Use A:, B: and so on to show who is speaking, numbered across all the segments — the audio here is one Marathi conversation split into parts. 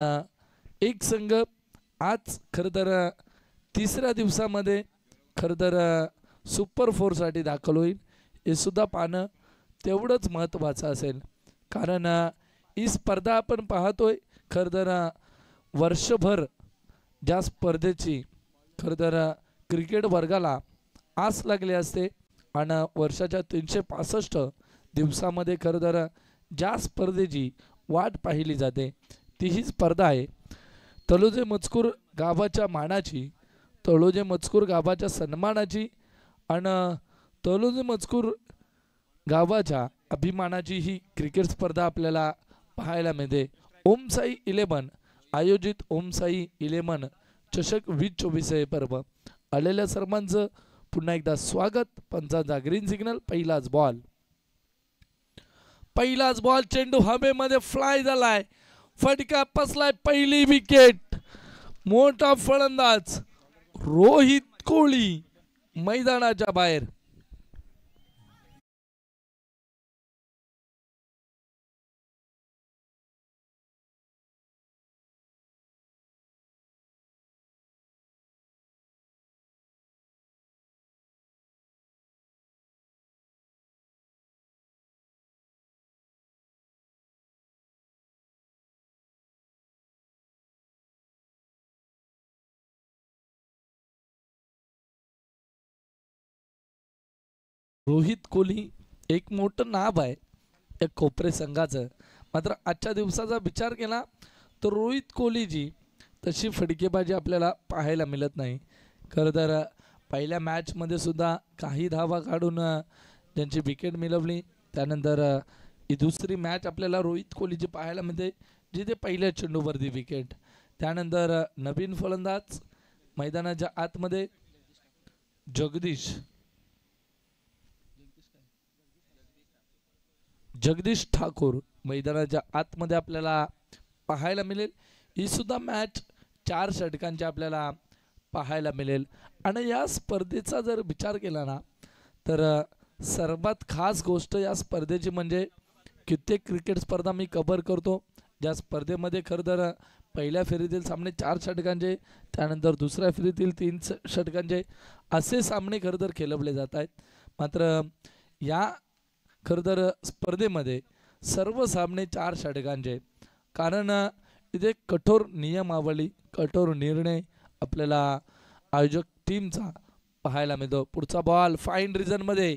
A: एक संघ आज खरं तर तिसऱ्या दिवसामध्ये खरं तर सुपर फोरसाठी दाखल होईल, हे सुद्धा पाहणं तेवढंच महत्त्वाचं असेल. कारण ही स्पर्धा आपण पाहतोय खरं तर वर्षभर ज्या स्पर्धेची खरं तर क्रिकेट वर्गाला आस लागली असते आणि वर्षाच्या 365 दिवसामध्ये खरं तर ज्या स्पर्धेची वाट पाहिली जाते ती ही स्पर्धा आहे तळोजे मजकूर गावाच्या मानाची, तळोजे मजकूर गावाच्या सन्मानाची आणि तळोजे मजकूर गावाच्या अभिमानाची ही क्रिकेट स्पर्धा आपल्याला पाहायला मिळते. ओम साई 11 आयोजित ओम साई 11 चषक 2024 हे पर्व. आलेल्या सर्वांचं पुन्हा एकदा स्वागत. पंचांचा ग्रीन सिग्नल. पहिलाच बॉल चेंडू हवेमध्ये फ्लाय झालाय, फटका पसलाय, पहिली विकेट. मोठा फलंदाज रोहित कोहली मैदानाच्या बाहेर. रोहित कोहली एक मोठं नाव आहे या कोपरे संघाचं. मात्र आजच्या दिवसाचा विचार केला तर रोहित कोहलीची तशी फटकेबाजी आपल्याला पाहायला मिळत नाही. खरं तर पहिल्या मॅचमध्ये सुद्धा काही धावा काढून ज्यांची विकेट मिळवली. त्यानंतर ही दुसरी मॅच आपल्याला रोहित कोहलीची पाहायला मिळते जिथे पहिल्या चेंडूवरती विकेट. त्यानंतर नवीन फलंदाज मैदानाच्या आतमध्ये जगदीश ठाकूर मैदानाच्या आतमध्ये आपल्याला पाहायला मिळेल. ही सुद्धा मॅच 4 षटकांची आपल्याला पाहायला मिळेल. आणि या स्पर्धेचा जर विचार केला ना तर सर्वात खास गोष्ट या स्पर्धेची म्हणजे कित्येक क्रिकेट स्पर्धा मी कव्हर करतो ज्या स्पर्धेमध्ये खरं तर पहिल्या फेरीतील सामने 4 षटकांचे, त्यानंतर दुसऱ्या फेरीतील 3 षटकांचे असे सामने खरं तर खेळवले जात आहेत. मात्र या खरं तर स्पर्धेमध्ये सर्व सामने 4 षटकांचे, कारण इथे कठोर नियमावली, कठोर निर्णय आपल्याला आयोजक टीमचा पाहायला मिळतो. पुढचा बॉल फाईन रिझनमध्ये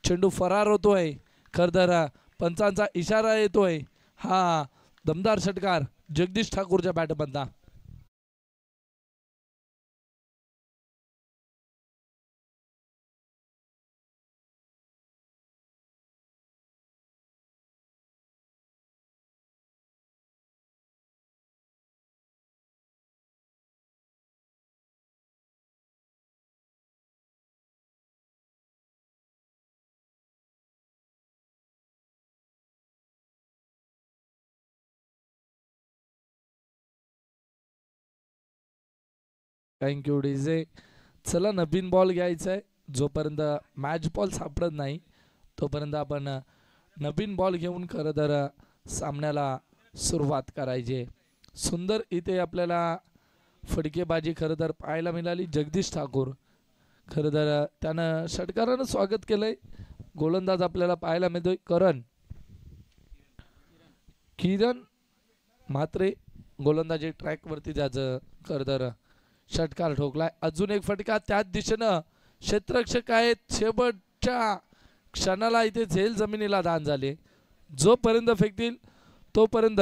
A: चेंडू फरार होतोय. खरं तर पंचांचा इशारा येतोय. हा दमदार षटकार जगदीश ठाकूरच्या बॅटमधला. Thank you DJ. चला नवीन बॉल घ्यायचा आहे. जोपर्यंत मॅच बॉल सापडत नाही तोपर्यंत आपण नवीन बॉल घेऊन खरं तर सामन्याला सुरुवात करायची. सुंदर इथे आपल्याला फटकेबाजी खरं तर पाहायला मिळाली. जगदीश ठाकूर खरं तर त्यानं षटकारानं स्वागत केलंय. गोलंदाज आपल्याला पाहायला मिळतोय किरण म्हात्रे. गोलंदाजी ट्रॅकवरती त्याचं खरं तर षटकार ठोकलाय. अजून एक फटका त्याच दिशेनं. क्षेत्ररक्षक आहेत. शेवटच्या क्षणाला इथे झेल जमिनीला दान झाले. जोपर्यंत फेकतील तोपर्यंत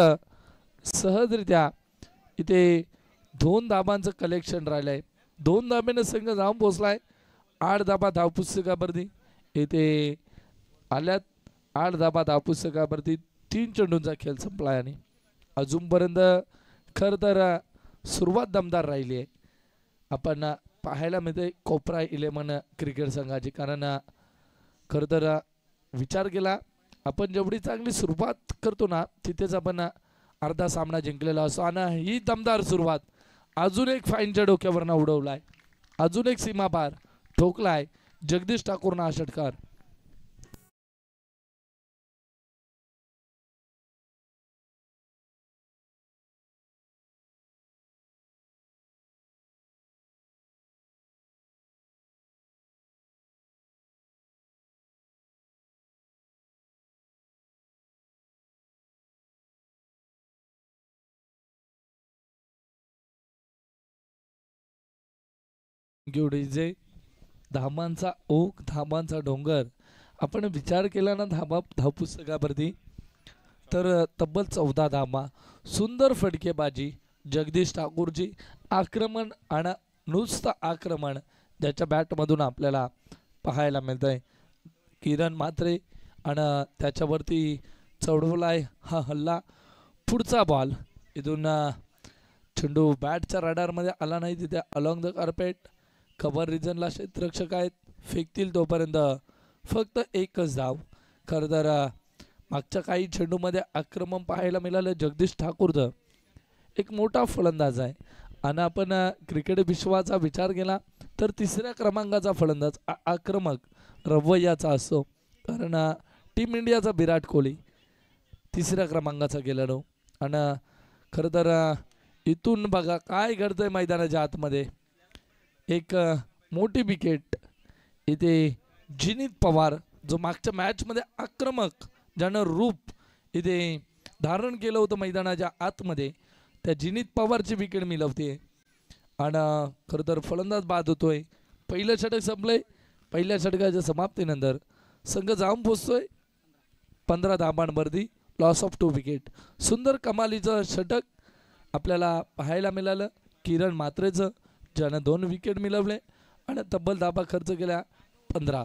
A: सहजरित्या इथे 2 धाबांचं कलेक्शन राहिलंय. 2 धाब्यानं संघ जाऊन पोचलाय. 8 धाबा धावपुस्तकावरती इथे आल्यात. 8 धाबा धावपुस्तकावरती 3 चेंडूंचा खेळ संपलाय आणि अजूनपर्यंत खरं तर सुरुवात दमदार राहिली आहे. आपण पाहायला मिळते कोपरा 11 क्रिकेट संघाची. कारण खरं तर विचार केला आपण जेवढी चांगली सुरुवात करतो ना तिथेच आपण अर्धा सामना जिंकलेला असतो. आणि ही दमदार सुरुवात. अजून एक फाईनच्या डोक्यावरनं उडवलाय. अजून एक सीमापार ठोकलाय जगदीश ठाकूरनं हा षटकार. गिवडीजे धामांचा ओघ, धामांचा डोंगर. आपण विचार केला ना धाव पुस्तकावरती तर तब्बल 14 धामा, सुंदर फटकेबाजी, जगदीश ठाकूरजी आक्रमण आणि नुसतं आक्रमण ज्याच्या बॅटमधून आपल्याला पाहायला मिळतंय. किरण म्हात्रे आणि त्याच्यावरती चढवलाय हा हल्ला. पुढचा बॉल इथून चेंडू बॅटच्या रडारमध्ये आला नाही तिथे अलॉंग द कार्पेट. कव्हर रिजनला क्षेत्ररक्षक आहेत, फेकतील तोपर्यंत फक्त एकच धाव. खरं तर मागच्या काही चेंडूमध्ये आक्रमण पाहायला मिळालं जगदीश ठाकूरचं. एक मोठा फलंदाज आहे आणि आपण क्रिकेट विश्वाचा विचार केला तर तिसऱ्या क्रमांकाचा फलंदाज आक्रमक रवैयाचा असतो. कारण टीम इंडियाचा विराट कोहली तिसऱ्या क्रमांकाचा गेलेलो. आणि खरं तर इथून बघा काय घडतंय मैदानाच्या आतमध्ये. एक मोठी विकेट इथे जिनीत पवार जो मागच्या मॅचमध्ये आक्रमक ज्यानं रूप इथे धारण केलं होतं मैदानाच्या आतमध्ये, त्या जिनीत पवारची विकेट मिळवते. आणि खरं तर फलंदाज बाद होतोय. पहिलं षटक संपलंय. पहिल्या षटकाच्या समाप्तीनंतर संघ जाऊन पोचतोय 15 धाबांवरती, लॉस ऑफ 2 विकेट. सुंदर कमालीचं षटक आपल्याला पाहायला मिळालं किरण म्हात्रेचं, ज्यानं 2 विकेट मिळवले आणि तब्बल धाबा खर्च केल्या 15.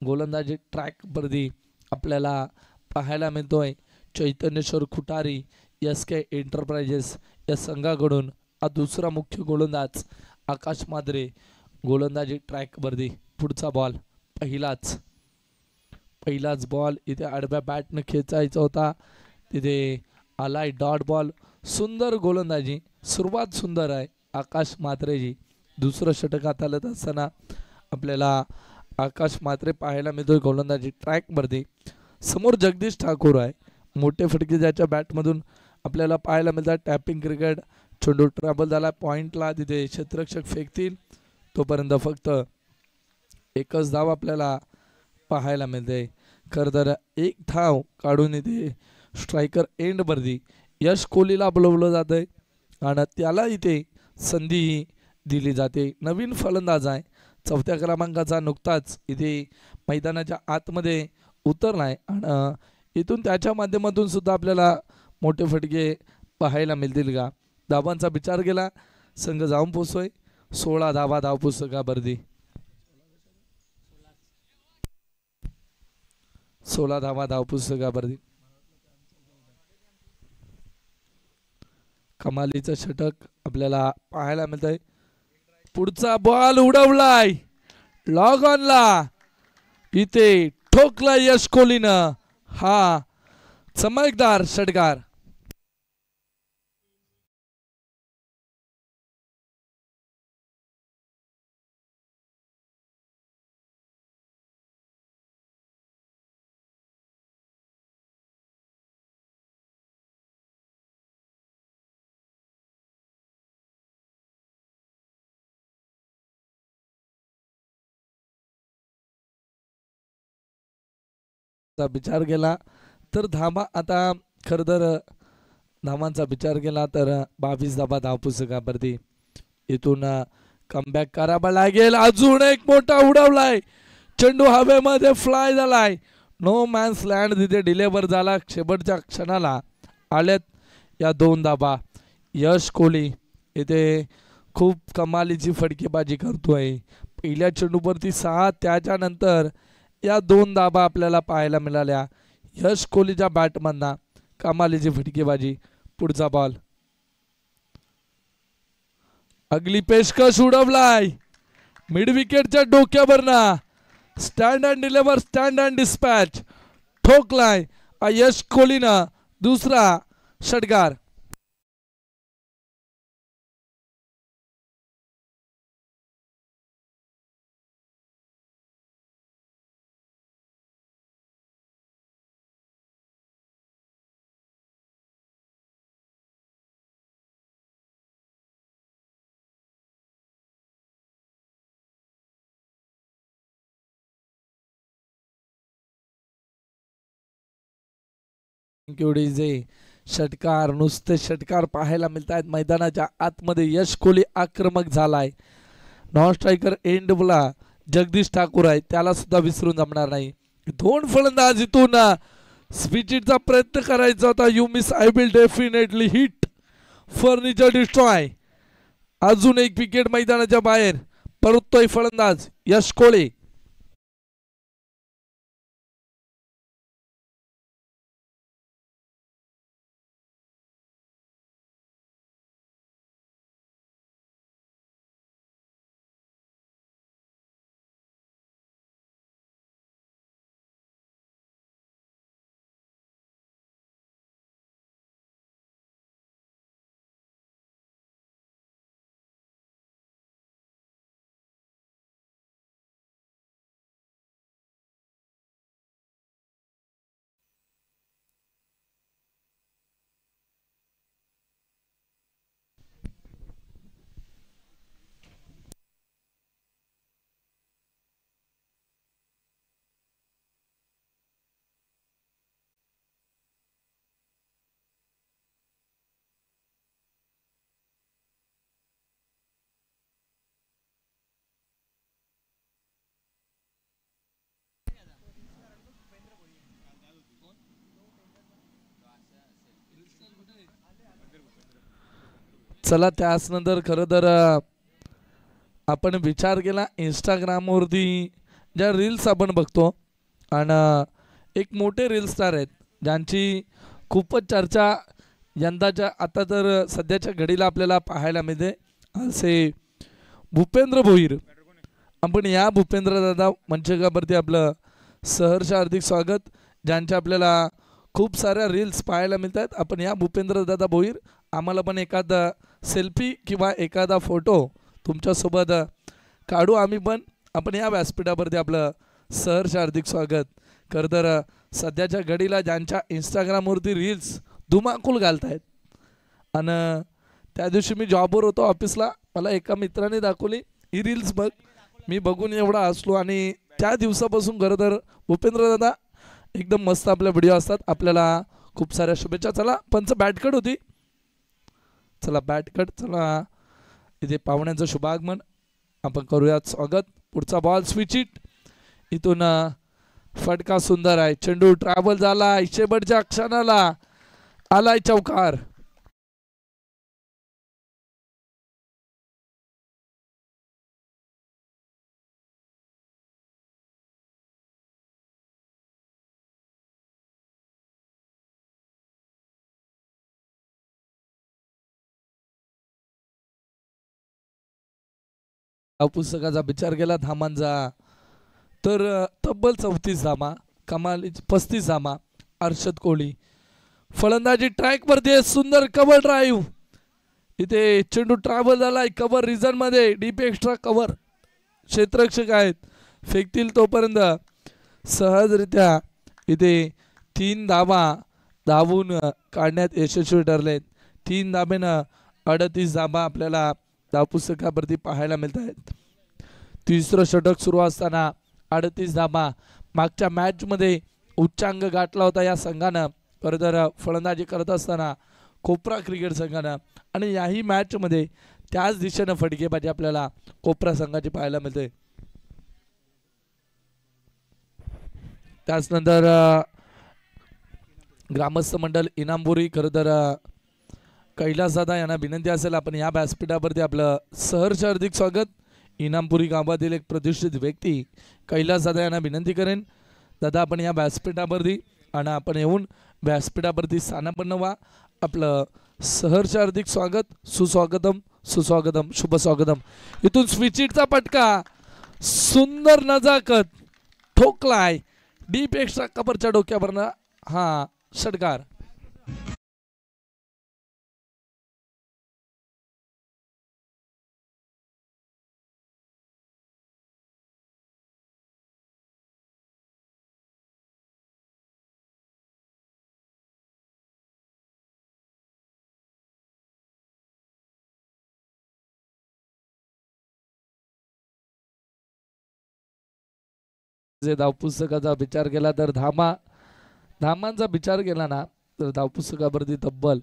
A: गोलंदाजी ट्रॅकवरती आपल्याला पाहायला मिळतोय चैतन्येश्वर खुटारी SK एंटरप्राइजेस या संघाकडून हा दुसरा मुख्य गोलंदाज आकाश माद्रे गोलंदाजी ट्रॅकवरती. पुढचा बॉल पहिलाच बॉल इथे आडव्या बॅटनं खेचायचा होता, तिथे आलाय डॉट बॉल. सुंदर गोलंदाजी, सुरुवात सुंदर आहे आकाश मात्रेजी. दुसरं षटक हाताळत असताना आपल्याला आकाश मात्रे पाहायला मिळतोय गोलंदाजी ट्रॅकवरती. समोर जगदीश ठाकूर आहे, मोठे फटके ज्याच्या बॅटमधून आपल्याला पाहायला मिळतात. टॅपिंग क्रिकेट, चेंडू ट्रॅबल झाला पॉइंटला, तिथे क्षेत्ररक्षक फेकतील तोपर्यंत फक्त एकच धाव आपल्याला पाहायला मिळते. खरं तर एक धाव काढून इथे स्ट्रायकर एंडवरती यश कोहलीला बोलवलं जातंय आणि त्याला इथे संधी दिली जाते. नवीन फलंदाज आहे, 4थ्या क्रमांकाचा, नुकताच इथे मैदानाच्या आतमध्ये उतरलाय आणि इथून त्याच्या माध्यमातून सुद्धा आपल्याला मोठे फटके पाहायला मिळतील का. धावांचा विचार केला संघ जाऊन पोचतोय 16 धावा धाव पुस्तकावरती. 16 धावा धाव पुस्तकावरती. कमालीचं षटक आपल्याला पाहायला मिळतंय. पुढचा बॉल उडवलाय लॉग ऑनला, इथे ठोकला यश कोहलीनं हा चमकदार षटकार. विचार केला तर धावा आता खरं तर धावांचा विचार केला तर 22 धावा धाव पुस्तकावरती. इथून कमबॅक करावा लागेल. अजून एक मोठा उडवलाय, चेंडू हवेमध्ये फ्लाय झालाय, नो मॅन्स लँड तिथे डिलेवर झाला. शेवटच्या क्षणाला आल्यात या 2 धावा. यश कोहली इथे खूप कमालीची फटकेबाजी करतोय. पहिल्या चेंडूवरती 6, त्याच्यानंतर या 2 धावा आपल्याला पाहायला मिळाल्या यश कोहलीच्या बॅटमधना. कमालीची फटकेबाजी. पुढचा बॉल, अगली पेशकश उडवलाय मिड विकेटच्या डोक्यावरना. Stand and deliver, stand and dispatch ठोकलाय यश कोहलीनं दुसरा षटकार. षटकार नुसते षटकार पाहायला मिळत आहेत मैदानाच्या आतमध्ये. यश कोहली आक्रमक झालाय. नॉन स्ट्रायकर एंडला जगदीश ठाकूर आहे, त्याला सुद्धा विसरून जमणार नाही. दोन फलंदाज इथून स्विचिटचा प्रयत्न करायचा होता. You miss I will definitely hit furniture destroy. अजून एक विकेट मैदानाच्या बाहेर. परततोय फलंदाज यश कोहली. चला त्यानंतर खरं तर आपण विचार केला इंस्टाग्रामवरती ज्या रील्स आपण बघतो आणि एक मोठे रील स्टार आहेत ज्यांची खूपच चर्चा यंदाच्या आता तर सध्याच्या घडीला आपल्याला पाहायला मिळते, असे भूपेंद्र भोईर. आपण या भूपेंद्र दादा मंचकावरती आपलं सहर्ष हार्दिक स्वागत. ज्यांचे आपल्याला खूप साऱ्या रील्स पाहायला मिळत आहेत. आपण या भूपेंद्र दादा भोईर आम्हाला पण एखादा सेल्फी किंवा एखादा फोटो तुमच्यासोबत काढू आम्ही पण. आपण या व्यासपीठावरती आपलं सहर्ष हार्दिक स्वागत. खरं तर सध्याच्या घडीला ज्यांच्या इंस्टाग्रामवरती रील्स धुमाकूल घालत आहेत. आणि त्या दिवशी मी जॉबवर होतो ऑफिसला, मला एका मित्राने दाखवली ही रील्स बघ. मी बघून एवढा हसलो आणि त्या दिवसापासून खरं तर भूपेंद्र दादा एकदम मस्त आपल्या व्हिडिओ असतात. आपल्याला खूप साऱ्या शुभेच्छा. चला पंच बॅटकट होती, चला बॅटकट. चला इथे पाहुण्यांचं शुभागमन आपण करूयात स्वागत. पुढचा बॉल स्विच इट. इथून फटका सुंदर आहे, चेंडू ट्रॅव्हल झाला, शेवटच्या क्षणाला आलाय चौकार. पुस्तकाचा विचार केला धामांचा तर तब्बल 34 धामा, कमाल 35 धामा. अर्षद कोहली फलंदाजी ट्रॅक वरती, सुंदर कव्हर ड्राईव्ह. इथे चेंडू ट्रॅव्हल झालाय कव्हर रिझन मध्ये, डीप एक्स्ट्रा कव्हर. क्षेत्ररक्षक आहेत, फेकतील तोपर्यंत सहजरित्या इथे 3 धावा धावून काढण्यात यशस्वी ठरलेत. 3 धाब्यानं 38 धाबा आपल्याला धावपुस्तकावरती पाहायला मिळत आहेत. तिसरं षटक सुरू असताना 38 धाबा. मागच्या मॅच मध्ये उच्चांक गाठला होता या संघानं खरं तर फलंदाजी करत असताना कोपरा क्रिकेट संघानं, आणि याही मॅच मध्ये त्याच दिशेनं फटकेबाजी आपल्याला कोपरा संघाची पाहायला मिळते. त्याचनंतर ग्रामस्थ मंडळ इनामपुरी खरं तर कैलास दादा यांना विनंती असेल आपण या व्यासपीठावरती आपलं सहर्ष हार्दिक स्वागत. इनामपुरी गावातील एक प्रतिष्ठित व्यक्ती कैलास दादा यांना विनंती करेन, दादा आपण या व्यासपीठावरती आणि आपण येऊन व्यासपीठावरती स्थानापन्न व्हा. आपलं सहर्ष हार्दिक स्वागत. सुस्वागतम सुस्वागतम शुभ स्वागतम. इथून स्विचिटचा पटका, सुंदर नजाकत, ठोकलाय डीप एक्स्ट्रा कपरच्या डोक्यावरनं. हा षटकार. जे धावपुस्तकाचा विचार केला तर धामांचा विचार केला ना तर धावपुस्तकावरती तब्बल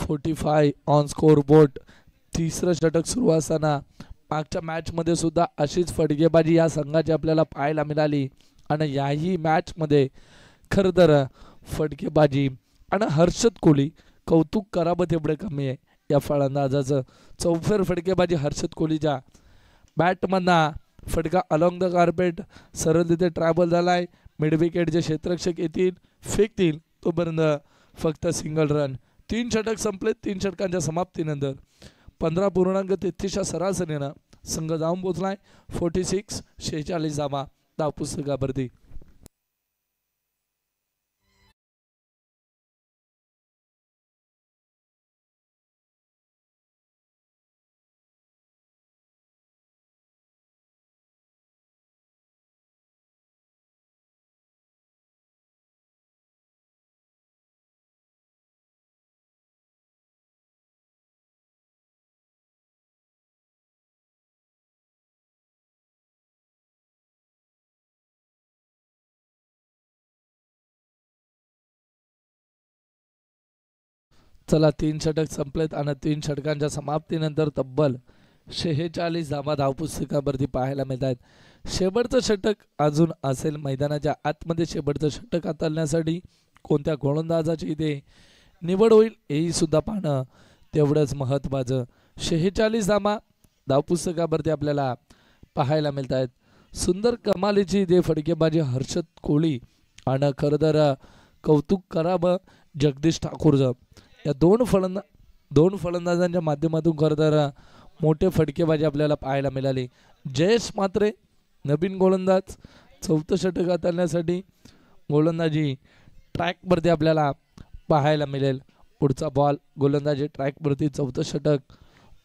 A: 45 ऑन स्कोर बोर्ड. तिसरं षटक सुरू असताना मागच्या मॅचमध्ये सुद्धा अशीच फटकेबाजी या संघाची आपल्याला पाहायला मिळाली आणि याही मॅचमध्ये खरं तर फटकेबाजी आणि हर्षद कोहली कौतुक करावं तेवढे कमी आहे या फलंदाजाचं. चौफेर फटकेबाजी हर्षद कोहलीच्या बॅटमधना फटका अलॉंग द कार्पेट सरळ तिथे ट्रॅव्हल झालाय. मिड विकेट जे क्षेत्ररक्षक येतील फेकतील तोपर्यंत फक्त सिंगल रन. 3 षटक संपले. 3 षटकांच्या समाप्तीनंतर 15.33 सरासरीनं संघ जाऊन पोहोचलाय 46 धावा धावपुस्तकावरती. चला 3 षटक संपलेत आणि 3 षटकांच्या समाप्तीनंतर तब्बल 46 धावा धावपुस्तकावरती पाहायला मिळत आहेत. शेवटचं षटक अजून असेल मैदानाच्या आतमध्ये. शेवटचं षटक हाताळण्यासाठी कोणत्या गोलंदाजाची इथे निवड होईल हेही सुद्धा पाहणं तेवढंच महत्त्वाचं. 46 धावा धावपुस्तकावरती आपल्याला पाहायला मिळत आहेत. सुंदर कमालीची इथे फटकेबाजी हर्षद कोहली आणि खरं तर कौतुक करावं जगदीश ठाकूरचं. या दोन फलंदाजांच्या माध्यमातून खरं तर मोठे फटकेबाजी आपल्याला पाहायला मिळाली. जयेश मात्रे नवीन गोलंदाज 4थं षटक हाताळण्यासाठी गोलंदाजी ट्रॅकवरती आपल्याला पाहायला मिळेल. पुढचा बॉल गोलंदाजी ट्रॅकवरती 4थं षटक.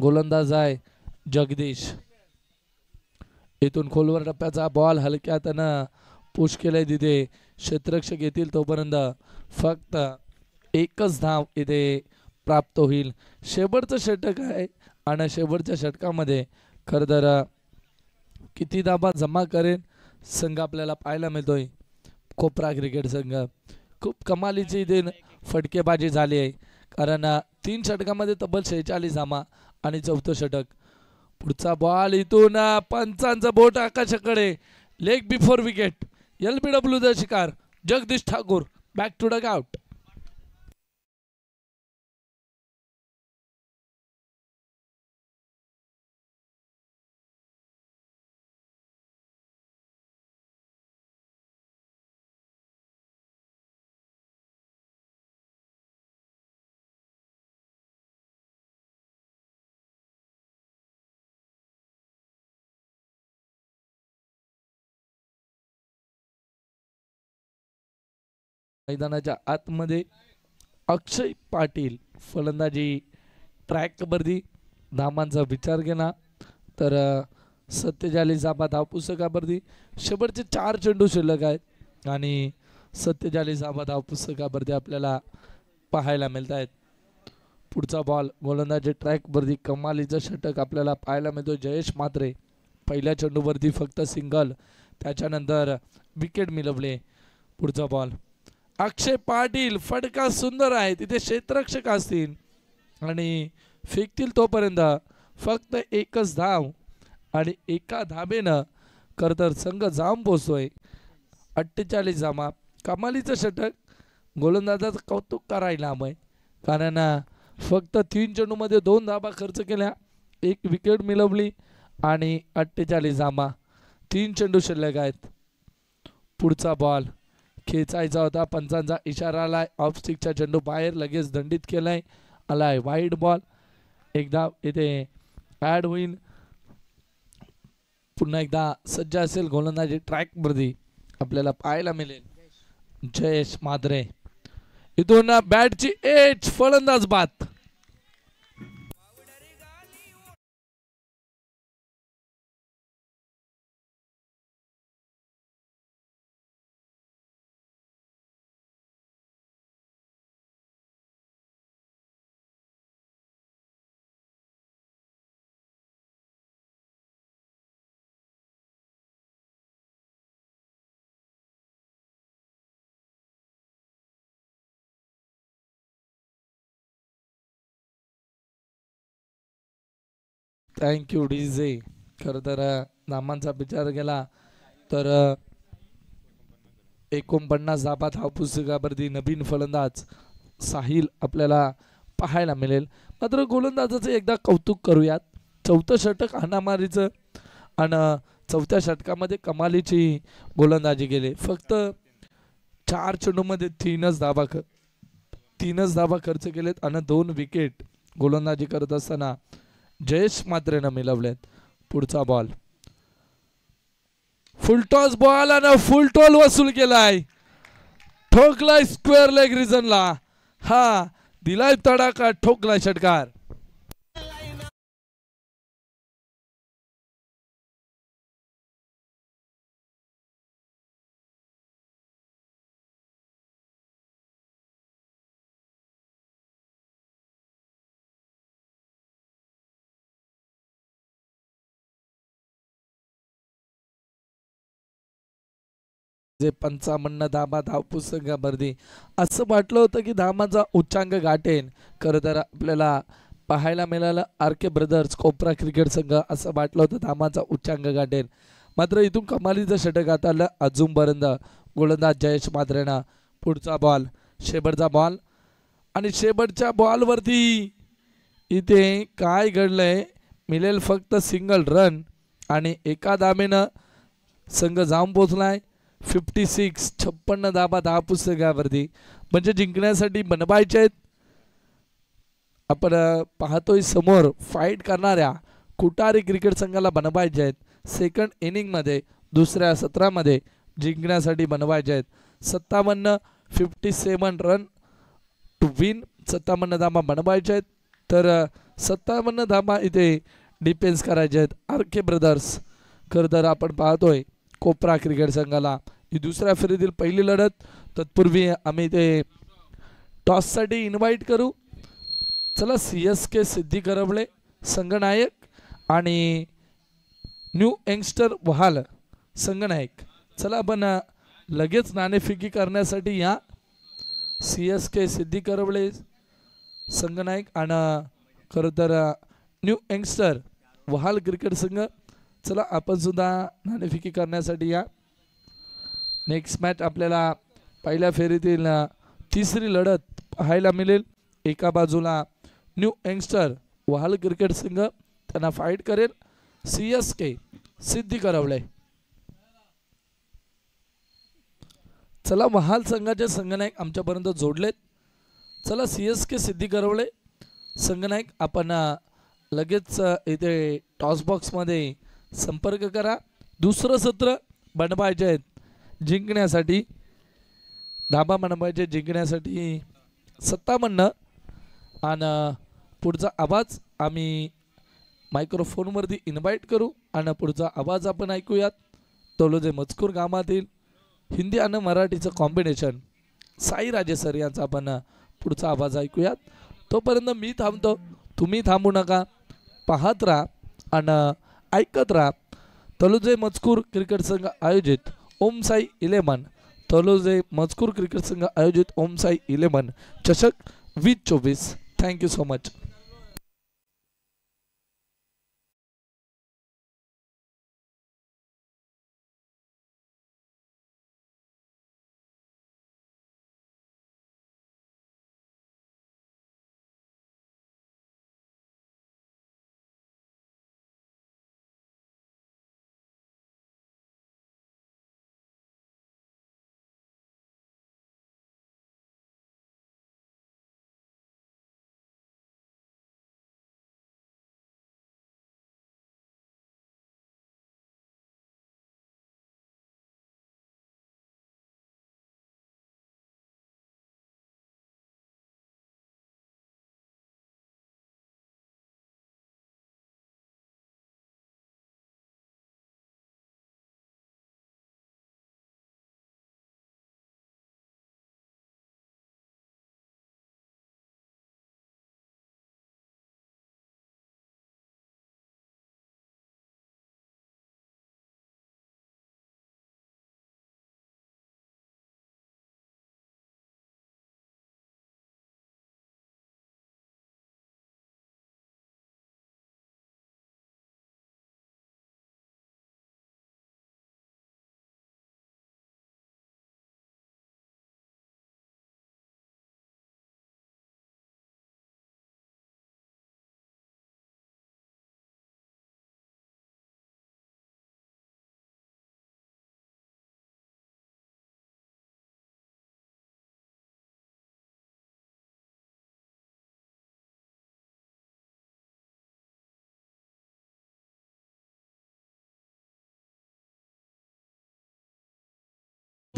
A: गोलंदाज आहे जगदीश. इथून खोलवर टप्प्याचा बॉल हलक्यातनं पुश केलाय तिथे क्षेत्ररक्षक येतील तोपर्यंत फक्त एकच धाव इथे प्राप्त होईल. शेवटचं षटक आहे आणि शेवटच्या षटकामध्ये खरं तर किती धावा जमा करेल संघ आपल्याला पाहायला मिळतोय. कोपरा क्रिकेट संघ खूप कमालीची इथे फटकेबाजी झाली आहे कारण 3 षटकामध्ये तब्बल 46 धावा आणि 4थं षटक. पुढचा बॉल इथून पंचांचं बोट आकाशाकडे. Leg before wicket. LBW the शिकार Jagdish Thakur back to dugout. मैदानाच्या आतमध्ये अक्षय पाटील फलंदाजी ट्रॅकवरती. धामांचा विचार केला तर 47 धावा धावपुस्तकावरती. शेवटचे 4 चेंडू शिल्लक आहेत आणि 47 धावा धावपुस्तकावरती आपल्याला पाहायला मिळत आहेत. पुढचा बॉल गोलंदाजी ट्रॅकवरती कमालीचं षटक आपल्याला पाहायला मिळतो. जयेश मात्रे पहिल्या चेंडूवरती फक्त सिंगल त्याच्यानंतर विकेट मिळवले. पुढचा बॉल अक्षय पाटील. फटका सुंदर आहे तिथे क्षेत्ररक्षक असतील आणि फेकतील तोपर्यंत फक्त एकच धाव आणि एका धाबेनं खरं तर संघ जाऊन पोचतोय 48 धावा. कमालीचं षटक. गोलंदाजाचं कौतुक करायला हवंय कारण फक्त 3 चेंडूमध्ये 2 धाबा खर्च केल्या, 1 विकेट मिळवली आणि 48 धावा. 3 चेंडू शिल्लक आहेत. पुढचा बॉल खेचायचा होता. पंचांचा इशारा आलाय. ऑफ स्टिकचा चेंडू बाहेर लगेच दंडित केलाय. आलाय वाईड बॉल. एकदा इथे ॲड होईल. पुन्हा एकदा सज्ज असेल गोलंदाजी ट्रॅकवरती आपल्याला पाहायला मिळेल जयेश मात्रे. इथून बॅटची एज फलंदाज बाद. Thank you DJ. खरं तर नामांचा विचार केला तर 49 धाबात हा पुस्तकावरती नवीन फलंदाज साहिल आपल्याला पाहायला मिळेल. मात्र गोलंदाजाचं एकदा कौतुक करूयात. चौथं षटक हाणामारीचं आणि चौथ्या षटकामध्ये कमालीची गोलंदाजी गेले. फक्त 4 चेंडूमध्ये तीनच धाबा खर्च केलेत आणि 2 विकेट गोलंदाजी करत असताना जयेश मात्रेनं मिळवलेत. पुढचा बॉल फुलटॉस बॉल आणि फुल टॉल वसूल केलाय. ठोकलाय स्क्वेअर लेग रिजनला. हा दिलाय तडाखा, ठोकलाय षटकार. जे 55 धाबा धावपुसंगावरती असं वाटलं होतं की धामाचा उच्चांक गाठेन. खरं तर आपल्याला पाहायला मिळालं आर के ब्रदर्स कोपरा क्रिकेट संघ असं वाटलं होतं धामाचा उच्चांक गाठेन. मात्र इथून कमालीचं षटक आलं अजूनपर्यंत गोलंदाज जयेश मात्रेना. पुढचा बॉल शेवटचा बॉल आणि शेवटच्या बॉलवरती इथे काय घडलंय, मिळेल फक्त सिंगल रन आणि एका धाबेनं संघ जाऊन पोचलाय 56 धाबा पुस्तकावरती. म्हणजे जिंकण्यासाठी बनवायचे आहेत. आपण पाहतोय समोर फाईट करणाऱ्या कुटारी क्रिकेट संघाला बनवायचे आहेत. सेकंड इनिंगमध्ये दुसऱ्या सत्रामध्ये जिंकण्यासाठी बनवायचे आहेत. 57 रन टू विन. 57 धाबा बनवायचे आहेत. तर 57 धाबा इथे डिफेन्स करायचे आहेत आर के ब्रदर्स. खरं तर आपण पाहतोय कोपरा क्रिकेट संघाला ही दुसऱ्या फेरीतील पहिली लढत. तत्पूर्वी आम्ही ते टॉससाठी इन्व्हाइट करू. चला CSK सिद्धी करवले संघनायक आणि न्यू यंगस्टर वहाल संघनायक. चला आपण लगेच नाणेफेकी करण्यासाठी या. CSK सिद्धी करवले संघनायक आणि खरं तर न्यू यंगस्टर वहाल क्रिकेट संघ. चला आपण सुद्धा नाणेफेकी करण्यासाठी या. नेक्स्ट मॅच आपल्याला पहिल्या फेरीतील तिसरी लढत पाहायला मिळेल. एका बाजूला न्यू यंगस्टर वहाल क्रिकेट संघ त्यांना फाईट करेल CSK सिद्धी करवले. चला वहाल संघाचे संघनायक आमच्यापर्यंत जोडलेत. चला CSK सिद्धी करवले संघनायक आपण लगेच इथे टॉस बॉक्समध्ये संपर्क करा. दुसरं सत्र बनवायचे आहेत जिंकण्यासाठी. धाबा बनवायचे जिंकण्यासाठी 57 आणि पुढचा आवाज आम्ही मायक्रोफोनवरती इन्व्हाइट करू आणि पुढचा आवाज आपण ऐकूयात. तोलोजे मजकूर गावातील हिंदी आणि मराठीचं कॉम्बिनेशन साई राजे सर यांचा आपण पुढचा आवाज ऐकूयात. तोपर्यंत मी थांबतो, तुम्ही थांबू नका. पाहत राहा आणि ऐकत राहा. तलोजे मजकूर क्रिकेट संघ आयोजित ओम साई 11 तलोजे मजकूर क्रिकेट संघ आयोजित ओम साई 11 चषक 2024. Thank you so much.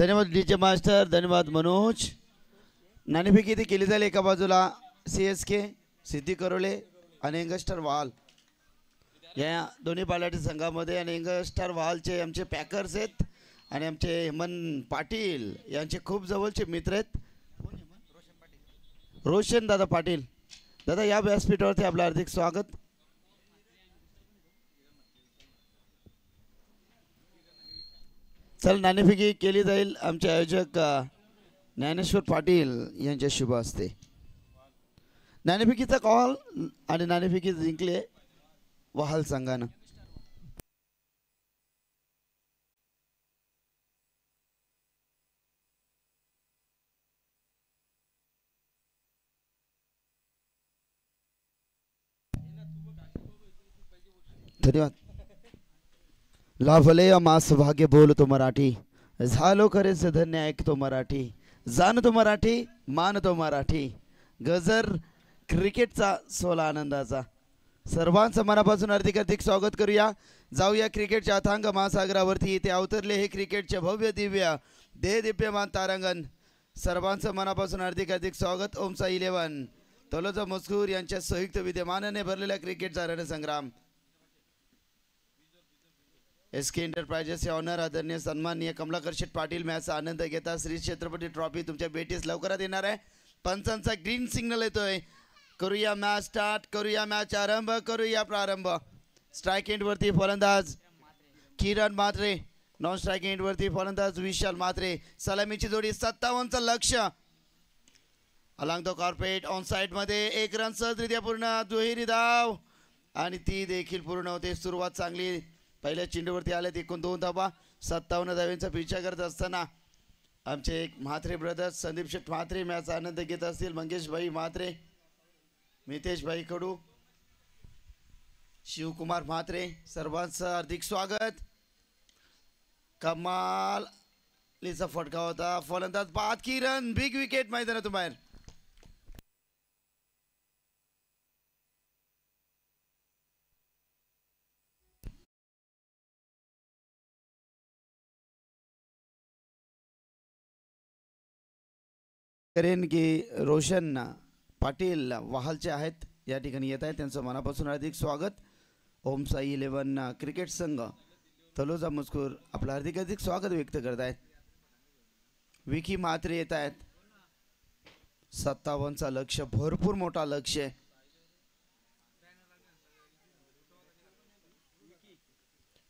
B: धन्यवाद डीजे मास्टर, धन्यवाद मनोज. नाणेफेक इथे केली जाईल. एका बाजूला CSK सिद्धी करोले आणि यंगस्टर वाल या दोन्ही बालाटी संघामध्ये, आणि यंगस्टर वालचे आमचे पॅकर्स आहेत आणि आमचे हेमंत पाटील यांचे खूप जवळचे मित्र आहेत. रोशन दादा पाटील. दादा या व्यासपीठावरती आपलं हार्दिक स्वागत. चल नाणेफेकी केली जाईल. आमचे आयोजक ज्ञानेश्वर पाटील यांच्या शुभ हस्ते. नाणेफेकीचा कॉल आणि नाणेफेकी जिंकले वहाल संघानं. धन्यवाद. लाभले मास भाग्य बोलतो मराठी, झालो खरेच धन्य ऐकतो मराठी, जाणतो मराठी मानतो मराठी. गजर क्रिकेटचा सोला आनंदाचा. सर्वांचं मनापासून हार्दिक स्वागत करूया. जाऊया क्रिकेटच्या अथांग महासागरावरती. इथे अवतरले हे क्रिकेटचे भव्य दिव्य दिप्यमान तारांगण. सर्वांचं मनापासून हार्दिक स्वागत. ओमसा 11 तलोजा मस्कूर यांच्या संयुक्त विद्यमानाने भरलेला क्रिकेटचा रणसंग्राम. SK एंटरप्राइजेस ऑनर आदरणीय सन्माननीय कमलाकर शेठ पाटील मॅचचा आनंद घेता. श्री छत्रपती ट्रॉफी तुमच्या भेटीस लवकरात येणार आहे. पंचांचा ग्रीन सिग्नल येतोय. करूया मॅच स्टार्ट, करूया मॅच आरंभ, करूया प्रारंभ. स्ट्राइक एंडवरती फलंदाज किरण म्हात्रे, नॉन स्ट्राइक एंडवरती फलंदाज विशाल म्हात्रे. सलामीची जोडी 57चं लक्ष. Along the carpet on side मध्ये एक रन सहजरित्या पूर्ण. दुहेरी धाव आणि ती देखील पूर्ण होते. सुरुवात चांगली. पहिल्या चेंडूवरती आलेत एकूण 2 धावा. 57 धावांचा पिछा करत असताना आमचे एक म्हात्रे ब्रदर्स संदीप शेठ म्हात्रे मॅचचा आनंद घेत असतील. मंगेश भाई म्हात्रे, मितेश भाई कडू, शिवकुमार म्हात्रे, सर्वांचं हार्दिक स्वागत. कमाल लीचा फटका होता. फलंदाज बाद किरण, बिग विकेट मैदानातून बाहेर. करेन की रोशन पाटील वहालचे आहेत या ठिकाणी येत आहेत. त्यांचं मनापासून हार्दिक स्वागत. ओमसा 11 क्रिकेट संघ तलोजा मजकूर आपलं हार्दिक स्वागत व्यक्त करत आहेत. विकी म्हात्रे येत आहेत. 57चा लक्ष, भरपूर मोठा लक्ष आहे.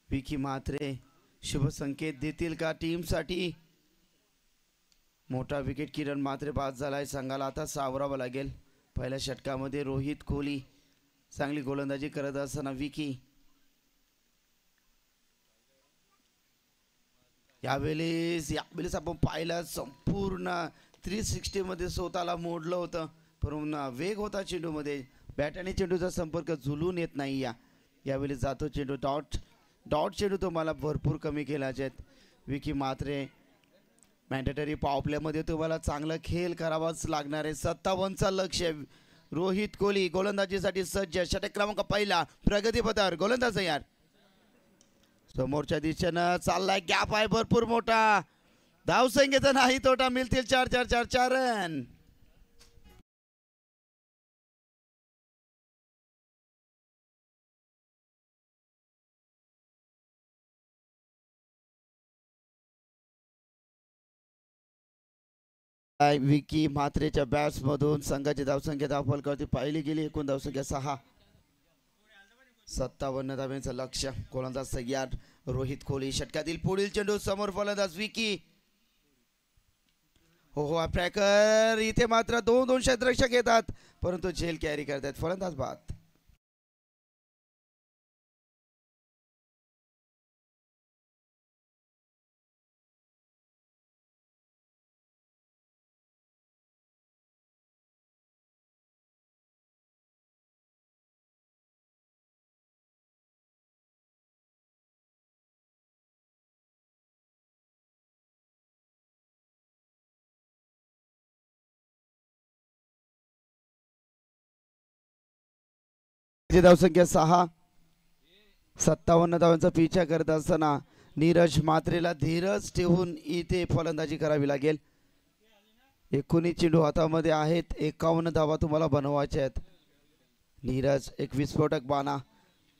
B: विकी म्हात्रे शुभ संकेत देतील का टीमसाठी? मोठा विकेट. किरण म्हात्रे बाद झालाय. संघाला आता सावरावं लागेल. पहिल्या षटकामध्ये रोहित कोहली चांगली गोलंदाजी करत असताना विकी यावेळेस आपण पाहिलं संपूर्ण 360 मध्ये स्वतःला मोडलं होतं. पण वेग होता चेंडूमध्ये. बॅट आणि चेंडूचा संपर्क झुलून येत नाही. यावेळी जातो चेंडू. डॉट चेंडू तुम्हाला भरपूर कमी केल्याचे आहेत. विकी म्हात्रे मॅन्डेटरी पॉवर प्लेमध्ये तुम्हाला चांगला खेळ करावाच लागणार आहे. 57चा लक्ष. रोहित कोहली गोलंदाजीसाठी सज्ज. षटक क्रमांक पहिला प्रगतीपथावर गोलंदाज तयार. समोरच्या दिशेनं चाललाय. गॅप आहे भरपूर मोठा. धावसंख्येचा नाही तोटा. मिळतील 4 रन. विकी म्हात्रेच्या बॅट्स मधून संघाची धावसंख्या धावफलकावरती पाहिली गेली. एकूण धावसंख्या 6. 57 धावांचं लक्ष. गोलंदाज तयार रोहित कोहली. षटकातील पुढील चेंडू समोर फलंदाज विकी. हो ट्रॅकर. इथे मात्र 2 क्षेत्ररक्षक येतात परंतु झेल कॅरी करतात. फलंदाज बाद. धावसंख्या 6. 57 धावांचा पिछा करत असताना नीरज मात्रेला धीरज ठेवून इथे फलंदाजी करावी लागेल. 19 चेंडू हातामध्ये आहेत. 51 धावा तुम्हाला बनवायच्या आहेत. नीरज एक विस्फोटक बाणा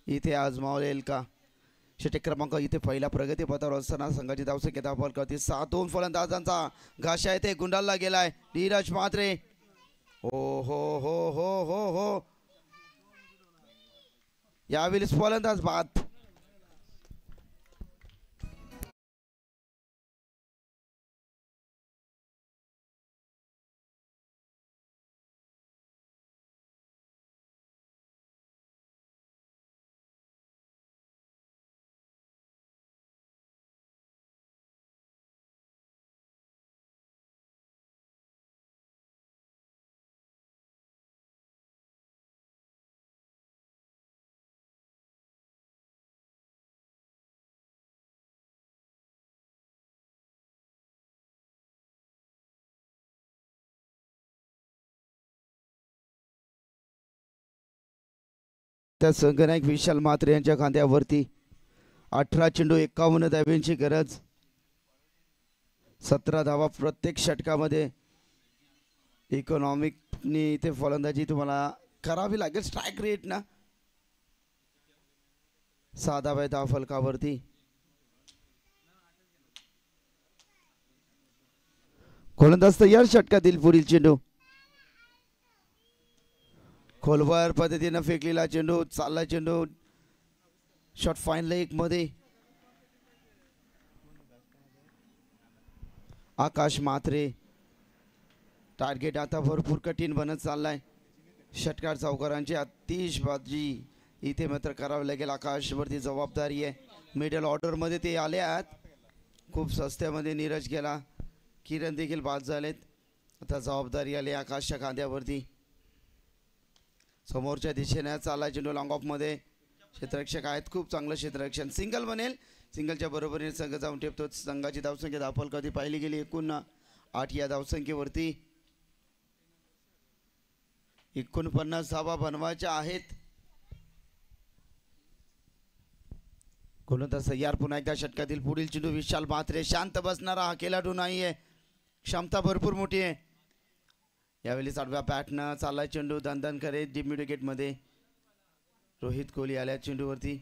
B: इथे आजमावलेल का? षटक क्रमांक इथे पहिला प्रगती पथावर असताना संघाची धावसंख्या दाखल करते 7-2. फलंदाजांचा घाशा इथे गुंडाळला गेलाय. नीरज मात्रे हो हो हो हो हो हो यावेळी फलंदाज बाद. त्या संघनायक विशाल म्हात्रे यांच्या खांद्यावरती 18 चेंडू 51 धावांची गरज. 17 धावा प्रत्येक षटकामध्ये. इकॉनॉमिकनी इथे फलंदाजी तुम्हाला करावी लागेल. स्ट्राईक रेट ना 6 धावा धाव फलकावरती. गोलंदाज तयार. षटकातील पुढील चेंडू खोलवर पद्धतीनं फेकलेला चेंडू. चालला चेंडू शॉट फाईन लेग मध्ये. आकाश म्हात्रे टार्गेट आता भरपूर कठीण बनत चाललाय. षटकार चौकारांची आतिषबाजी इथे मात्र करावी लागेल. आकाशवरती जबाबदारी आहे. मिडल ऑर्डर मध्ये ते आले आहेत. खूप सस्त्यामध्ये नीरज गेला. किरण देखील बाद झालेत. आता जबाबदारी आली आकाशच्या खांद्यावरती. समोरच्या दिशेने चालला चेंडू लॉंग ऑफ मध्ये. क्षेत्ररक्षक आहेत. खूप चांगलं क्षेत्ररक्षण. सिंगल बनेल. सिंगलच्या बरोबरीने संघ जाऊन ठेवतो. संघाची धावसंख्या दाखल कधी पाहिली गेली 8 या धावसंख्येवरती. 49 धावा बनवायच्या आहेत. गोलंदाज तयार. पुन्हा एकदा षटकातील पुढील चेंडू विशाल म्हात्रे. शांत बसणारा हा खेळाडू नाहीये. क्षमता भरपूर मोठी आहे. यावेळी 8व्या बॅटनं चालला चेंडू दणदण करे डीप मिड विकेट मध्ये. रोहित कोहली आल्या चेंडूवरती.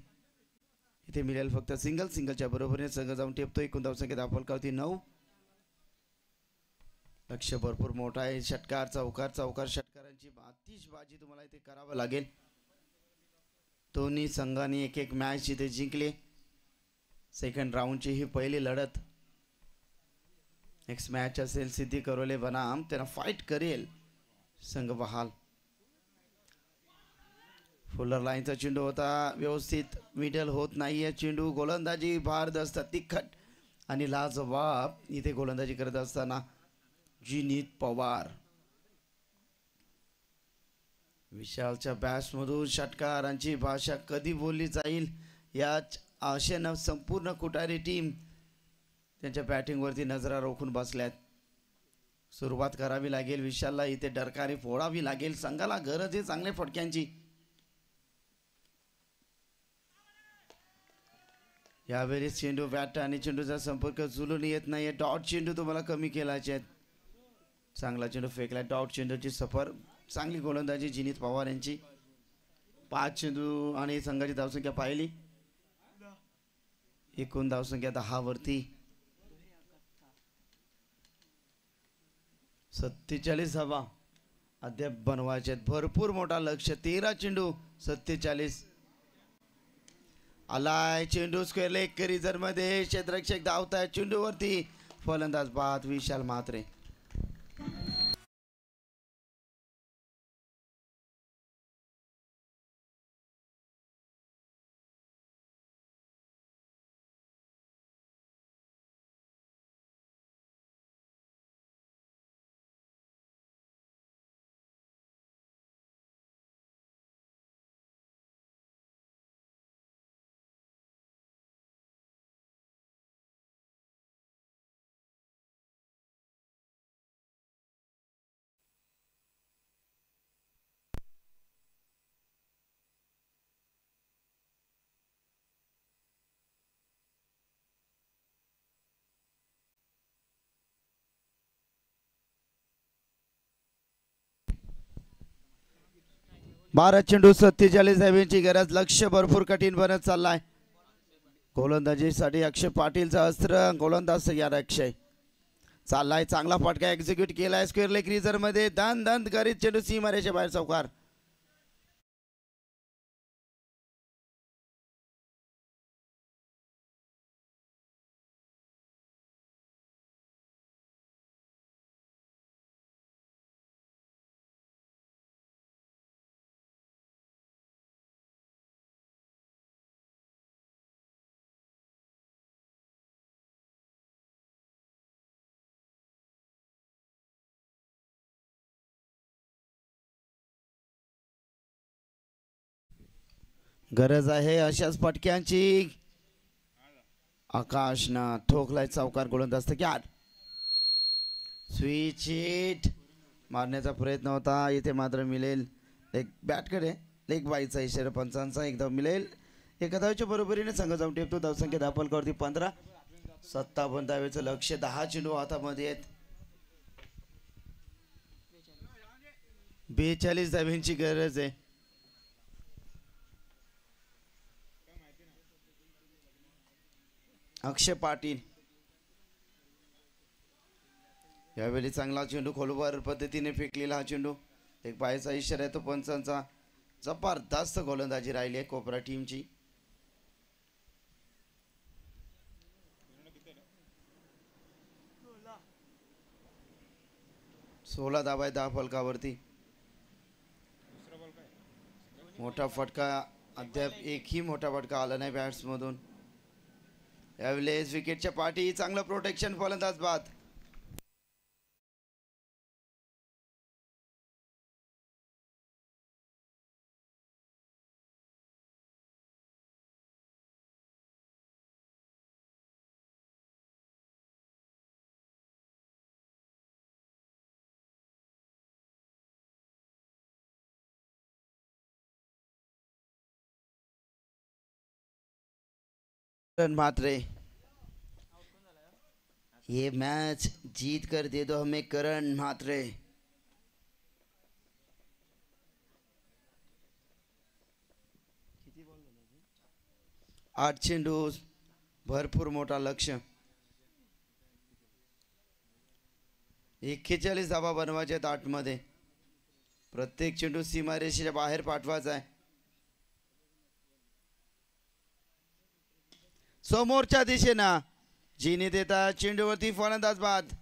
B: इथे मिळेल फक्त सिंगल. सिंगलच्या बरोबरीने संघ जाऊन टेपतो. एकूण धावसंख्या दाखल करते 9. लक्ष भरपूर मोठा आहे. षटकार चौकार षटकारांची आतिषबाजी तुम्हाला इथे करावं लागेल. दोन्ही संघांनी एक मॅच इथे जिंकले. सेकंड राऊंडची ही पहिली लढत. नेक्स्ट मॅच असेल सिद्धी करोले बनाम. त्यांना फाईट करेल संघ बहाल. फुलर लाईनचा चेंडू होता. व्यवस्थित मिडल होत नाहीये चेंडू. गोलंदाजी भारदस्त तिखट आणि लाजवाब इथे गोलंदाजी करत असताना जिनीत पवार. विशालच्या बॅट्समधून षटकारांची भाषा कधी बोलली जाईल याच आशेनं संपूर्ण कुटारी टीम त्यांच्या बॅटिंगवरती नजरा रोखून बसल्यात. सुरुवात करावी लागेल विशालला. इथे डरकारी फोडावी लागेल. संघाला गरज आहे चांगल्या फटक्यांची. यावेळी चेंडू बॅट आणि चेंडूचा संपर्क जुळून येत नाहीये. डॉट चेंडू तुम्हाला कमी केलाचे आहेत. चांगला चेंडू फेकला. डॉट चेंडूची सफर. चांगली गोलंदाजी जिनीत पवार यांची. 5 चेंडू आणि संघाची धावसंख्या पाहिली. एकूण धावसंख्या 10 वरती. 47 धावा अद्याप बनवायचे आहेत. भरपूर मोठा लक्ष. 13 चेंडू 47. आलाय चेंडू स्क्वेअर लेग करिझर मध्ये. क्षेत्ररक्षक धावताय चेंडूवरती. फलंदाज बाद विशाल म्हात्रे. 12 चेंडू 47 धावांची गरज. लक्ष भरपूर कठीण बनत चाललाय. गोलंदाजीसाठी अक्षय पाटीलचा अस्त्र. गोलंदाज तयार अक्षय. चाललाय चांगला फटका एक्झिक्यूट केलाय स्क्वेअर लेग रिझर मध्ये. दन दन करीत चेंडू सीमारेषेच्या बाहेर चौकार. गरज आहे अशाच फटक्यांची. आकाशनं ठोकलाय चौकार. गोलंदाज तयार. स्विच हिट मारण्याचा प्रयत्न होता. इथे मात्र मिळेल एक बॅटकडे लेग बाईचा इशारा पंचांचा. एकदा मिळेल. एका धावेच्या बरोबरीने संघ जाऊन टेपतो. धावसंख्या धापलकावरती 15. 57 धावेचं लक्ष. 10 चेंडू हातामध्ये आहेत. 42 धाव्यांची गरज आहे. अक्षय पाटील यावेळी चांगला चेंडू खोलवर पद्धतीने फेकलेला हा चेंडू. एक पायाचा इशारा आहे तो पंचांचा. जबरदस्त गोलंदाजी राहिली आहे कोपरा टीमची. सोळा धावा आहे 10 फलकावरती. मोठा फटका अद्याप एकही मोठा फटका आला नाही बॅट्स मधून. यावेळेस विकेटच्या पाठी चांगलं प्रोटेक्शन. फलंदाज बाद. मात्रे ये मैच जीत कर दे दो हमें करण म्हात्रे. आठ चेंडू भरपूर मोठा लक्ष. 41 धावा बनवायच्या आहेत 8 मध्ये. प्रत्येक चेंडू सीमारेषेच्या बाहेर पाठवायचा आहे. समोरच्या दिशेनं जिने देता चेंडूवरती फलंदाज बाद.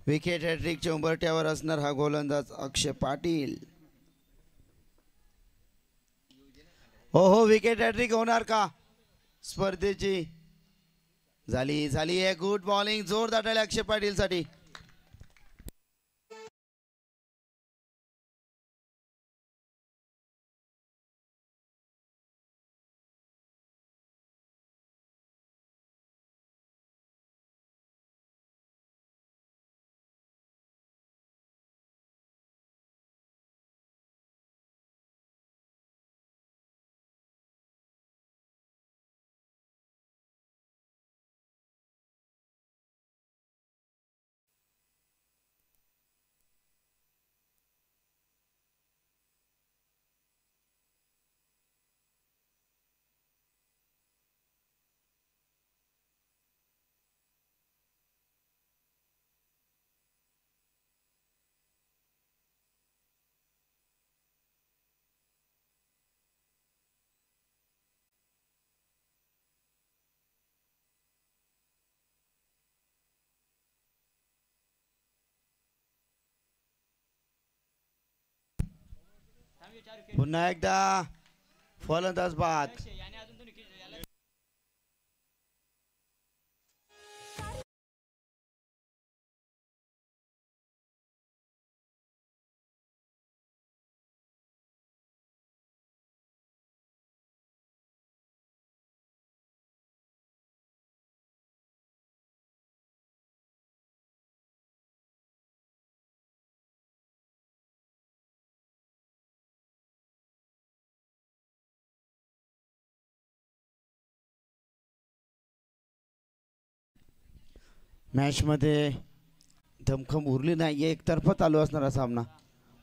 B: विकेट हॅट्रिकच्या उंबरठ्यावर असणार हा गोलंदाज अक्षय पाटील. हो विकेट हॅट्रिक होणार का स्पर्धेची. झाली आहे. गुड बॉलिंग जोरदार टाळ्या अक्षय पाटील साठी. पुन्हा एकदा फलंदाज बाद. मॅचमध्ये धमखम उरली नाही, एकतर्फा चालू असणारा सामना.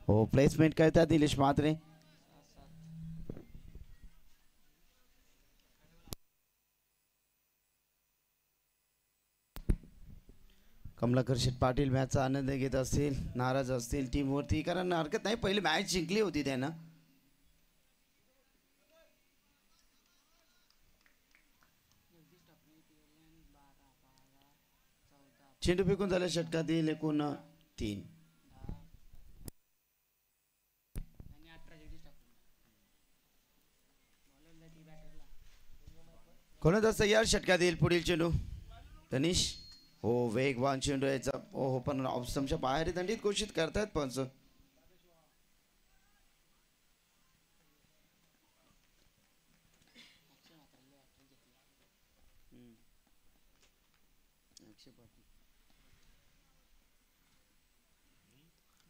B: हो, प्लेसमेंट करतात निलेश म्हात्रे. कमलाकर शेठ पाटील मॅचचा आनंद घेत असतील, नाराज असतील टीमवरती, कारण हरकत नाही, पहिली मॅच जिंकली होती त्यानं. चेंडू फेकून झाल्या षटकातील एकूण 3. कोणताच तयार षटकातील पुढील चेंडू तनिष. हो, वेगवान चेंडू याचा. हो, पण ऑप्शनच्या बाहेर दंडित घोषित करतायत पंच.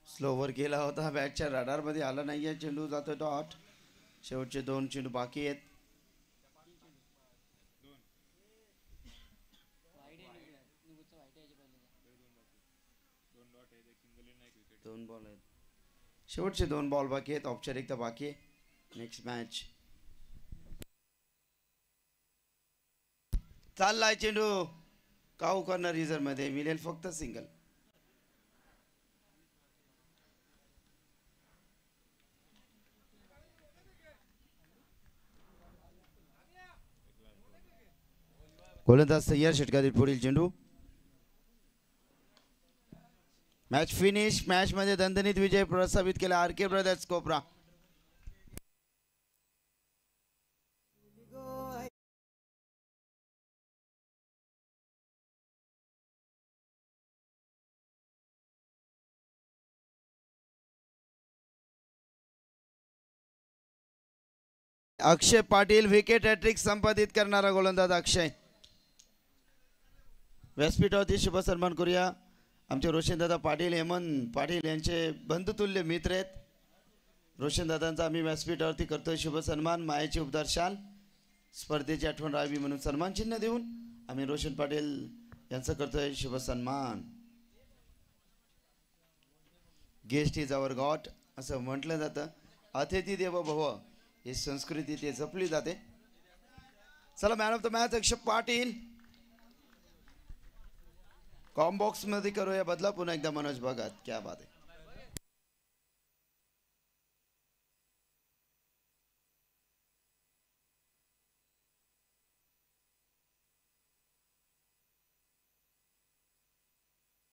B: स्लोवर गेला होता, बॅटच्या रडार मध्ये आला नाहीये. चेंडू जातोय डॉट. शेवटचे 2 चेंडू बाकी आहेत. दोन बॉल आहेत, शेवटचे 2 बॉल बाकी आहेत, औपचारिकता बाकी आहे. नेक्स्ट मॅच चाललाय. चेंडू काऊ कॉर्नर रिझर्व मध्ये, मिळेल फक्त सिंगल. गोलंदाज तयार, षटकातील पुढील चेंडू. Match finish. मॅच मध्ये दणदणीत विजय प्रस्थापित केला आर.के. ब्रदर्स कोपरा. अक्षय पाटील विकेट हॅट्रिक संपादित करणारा गोलंदाज अक्षय. व्यासपीठावरती शुभ सन्मान करूया. आमचे रोशनदादा पाटील, हेमंत पाटील यांचे बंधुतुल्य मित्र आहेत. रोशनदादांचा आम्ही व्यासपीठावरती करतोय शुभ सन्मान. मायेची उपदार शाल, स्पर्धेची आठवण राहावी म्हणून सन्मान चिन्ह देऊन आम्ही रोशन पाटील यांचं करतोय शुभ सन्मान. गेस्ट इज अवर गॉड असं म्हटलं जातं. अतिथी देवो भव ही संस्कृती ते जपली जाते. चला, man of the match Akshay Patil. Combox मध्ये करूया बदला पुन्हा एकदा मनोज भगत. क्या बात आहे.